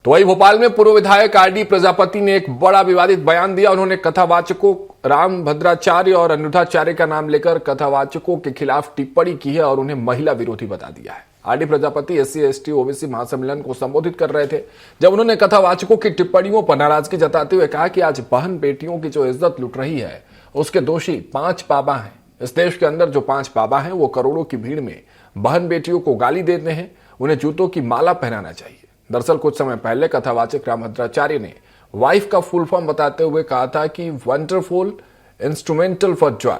तो वही भोपाल में पूर्व विधायक आरडी प्रजापति ने एक बड़ा विवादित बयान दिया। उन्होंने कथावाचकों राम भद्राचार्य और अनिरुद्धाचार्य का नाम लेकर कथावाचकों के खिलाफ टिप्पणी की है और उन्हें महिला विरोधी बता दिया है। RD Prajapati SC ST OBC महासम्मेलन को संबोधित कर रहे थे, जब उन्होंने कथावाचकों की टिप्पणियों पर नाराजगी जताते हुए कहा कि आज बहन बेटियों की जो इज्जत लुट रही है उसके दोषी 5 बाबा हैं। इस देश के अंदर जो 5 बाबा हैं वो करोड़ों की भीड़ में बहन बेटियों को गाली देते हैं, उन्हें जूतों की माला पहनाना चाहिए। दरअसल कुछ समय पहले कथावाचक राम भद्राचार्य ने वाइफ का फुल फॉर्म बताते हुए कहा था कि वंडरफुल इंस्ट्रूमेंटल फॉर जॉय,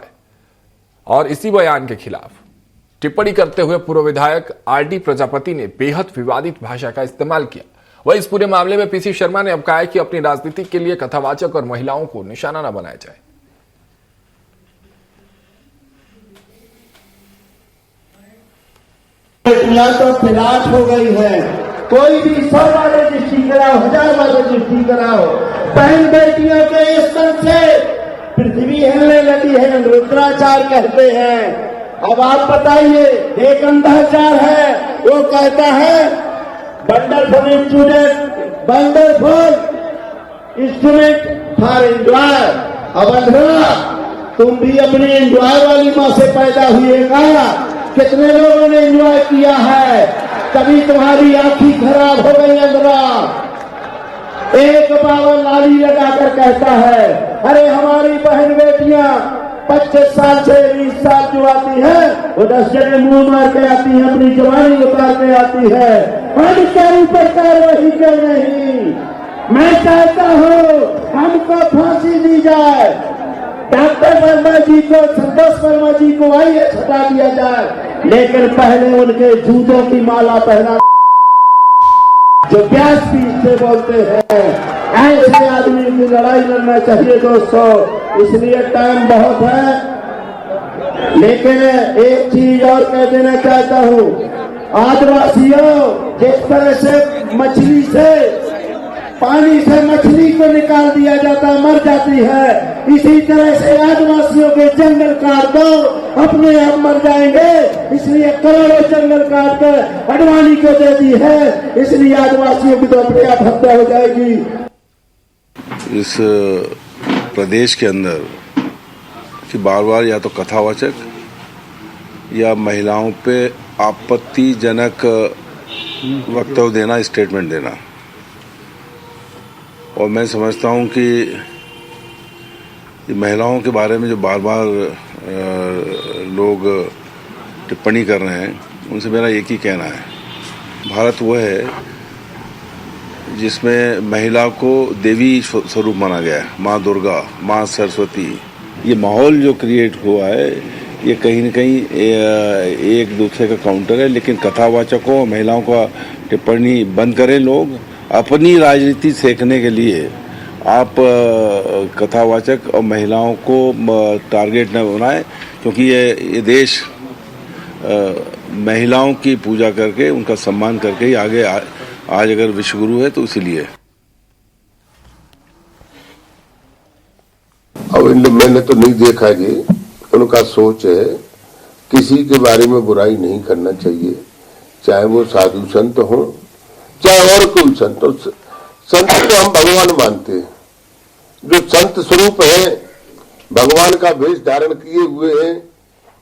और इसी बयान के खिलाफ टिप्पणी करते हुए पूर्व विधायक आरडी प्रजापति ने बेहद विवादित भाषा का इस्तेमाल किया। वही इस पूरे मामले में पीसी शर्मा ने अब कहा है कि अपनी राजनीति के लिए कथावाचक और महिलाओं को निशाना न बनाया जाए। तो फिराट हो गई है, कोई भी 100 बार रजिस्ट्री कराओ, 1000 बार रजिस्ट्री कराओ, बहन बेटियों के स्तन से पृथ्वी हिलने लगी है, रुद्राचार कहते हैं। अब आप बताइए, एक अंधाचार है, वो कहता है वंडरफुल इंस्ट्रूमेंट फॉर एंजॉय। अब अंधरा, तुम भी अपनी एंजॉय वाली मां से पैदा हुएगा। कितने लोगों ने एंजॉय किया है, कभी तुम्हारी आंखी खराब हो गई अंधरा। एक बाबा लाली लगाकर कहता है, अरे हमारी बहन बेटियां 25 साल से 20 साल जो आती है वो 10 जगह मुंह मार के आती है, अपनी जवानी उतार के आती है। अधिकारी पर कार्रवाई क्यों नहीं? मैं चाहता हूं हमको फांसी दी जाए, डॉक्टर वर्मा जी को, संतोष वर्मा जी को आईएएस हटा दिया जाए, लेकिन पहले उनके जूतों की माला पहना जो व्यासपीठ से बोलते हैं। ऐसे आदमी की लड़ाई लड़ना चाहिए दोस्तों। इसलिए टाइम बहुत है, लेकिन एक चीज और कह देना चाहता हूं, आदिवासियों, जिस तरह से मछली से, पानी से मछली को निकाल दिया जाता, मर जाती है, इसी तरह से आदिवासियों के जंगल काट दो, अपने आप मर जाएंगे। इसलिए करोड़ों जंगल काट कर अडवाणी को दे दी है, इसलिए आदिवासियों की तो अपने आप हत्या हो जाएगी। इस प्रदेश के अंदर कि बार बार या तो कथावाचक या महिलाओं पे आपत्तिजनक वक्तव्य देना, स्टेटमेंट देना, और मैं समझता हूं कि महिलाओं के बारे में जो बार बार लोग टिप्पणी कर रहे हैं, उनसे मेरा एक ही कहना है, भारत वो है जिसमें महिला को देवी स्वरूप माना गया है, माँ दुर्गा, माँ सरस्वती। ये माहौल जो क्रिएट हुआ है ये कहीं न कहीं एक दूसरे का काउंटर है। लेकिन कथावाचकों और महिलाओं का टिप्पणी बंद करें लोग। अपनी राजनीति सेकने के लिए आप कथावाचक और महिलाओं को टारगेट न बनाएं, क्योंकि ये देश महिलाओं की पूजा करके, उनका सम्मान करके ही आगे आज अगर विश्वगुरु है तो इसीलिए। अब मैंने तो नहीं देखा जी, उनका सोच है किसी के बारे में बुराई नहीं करना चाहिए, चाहे वो साधु संत हो चाहे और कोई संत हो। संत को हम भगवान मानते हैं, जो संत स्वरूप है, भगवान का वेश धारण किए हुए हैं,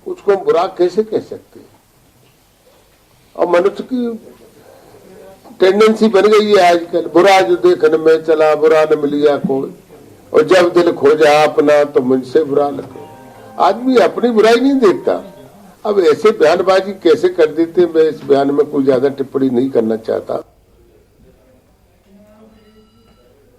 उसको हम बुरा कैसे कह सकते हैं? और मनुष्य की टेंडेंसी बन गई है आजकल, बुरा जो देखने में चला, बुरा न मिलिया कोई, और जब दिल खोजा अपना तो मुझसे बुरा लगे। आदमी अपनी बुराई नहीं देखता। अब ऐसे बयानबाजी कैसे कर देते, मैं इस बयान में कोई ज्यादा टिप्पणी नहीं करना चाहता।